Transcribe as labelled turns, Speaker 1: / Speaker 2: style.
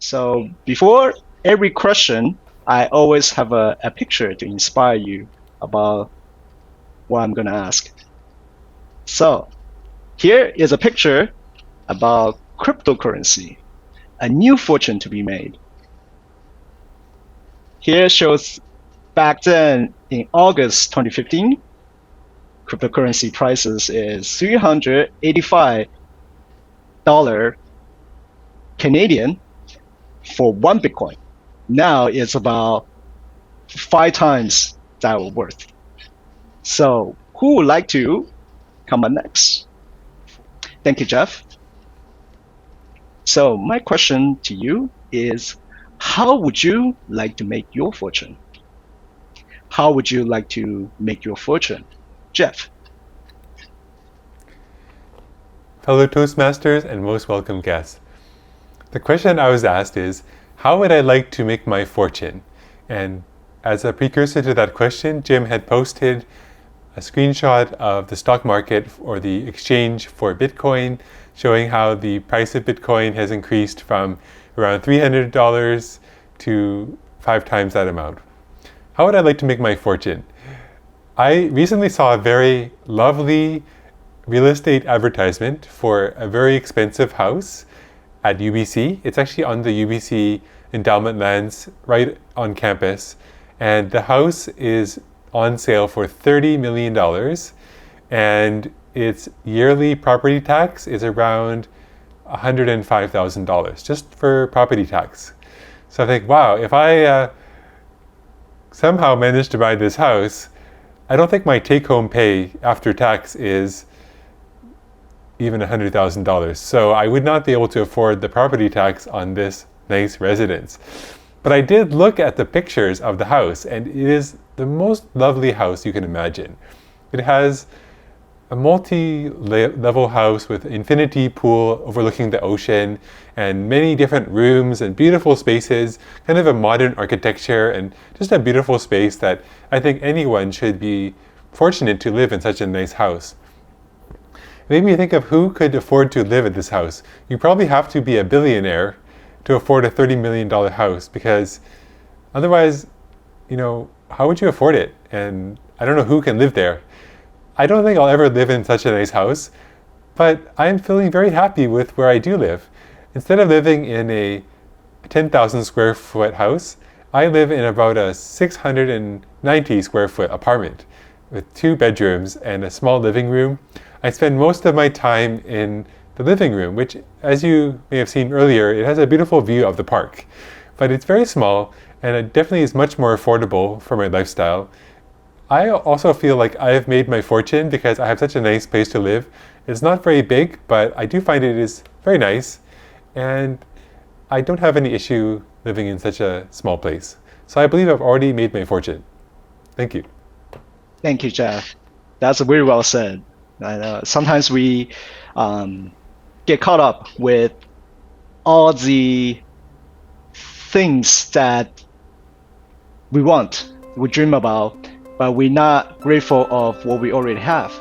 Speaker 1: So before every question, I always have a picture to inspire you about what I'm going to ask. So here is a picture about cryptocurrency, a new fortune to be made. Here shows back then in August 2015, cryptocurrency prices is $385 Canadian for one Bitcoin. Now it's about 5 times that worth. So who would like to come up next? Thank you, Geoff. So my question to you is, how would you like to make your fortune? How would you like to make your fortune? Geoff.
Speaker 2: Fellow Toastmasters and most welcome guests. The question I was asked is, how would I like to make my fortune? And as a precursor to that question, Jim had posted a screenshot of the stock market or the exchange for Bitcoin, showing how the price of Bitcoin has increased from around $300 to 5 times that amount. How would I like to make my fortune? I recently saw a very lovely real estate advertisement for a very expensive house at UBC. It's actually on the UBC endowment lands right on campus. And the house is on sale for $30 million. And its yearly property tax is around $105,000 just for property tax. So I think, wow, if I somehow manage to buy this house, I don't think my take-home pay after tax is even $100,000. So I would not be able to afford the property tax on this nice residence. But I did look at the pictures of the house, and it is the most lovely house you can imagine. It has a multi-level house with infinity pool overlooking the ocean and many different rooms and beautiful spaces, kind of a modern architecture and just a beautiful space that I think anyone should be fortunate to live in such a nice house. It made me think of who could afford to live at this house. You probably have to be a billionaire to afford a $30 million house, because otherwise, how would you afford it? And I don't know who can live there. I don't think I'll ever live in such a nice house, but I'm feeling very happy with where I do live. Instead of living in a 10,000 square foot house, I live in about a 690 square foot apartment with 2 bedrooms and a small living room. I spend most of my time in the living room, which, as you may have seen earlier, it has a beautiful view of the park. But it's very small, and it definitely is much more affordable for my lifestyle. I also feel like I have made my fortune because I have such a nice place to live. It's not very big, but I do find it is very nice, and I don't have any issue living in such a small place. So I believe I've already made my fortune. Thank you.
Speaker 1: Thank you, Geoff. That's very well said. Sometimes we get caught up with all the things that we want, we dream about, but we're not grateful of what we already have.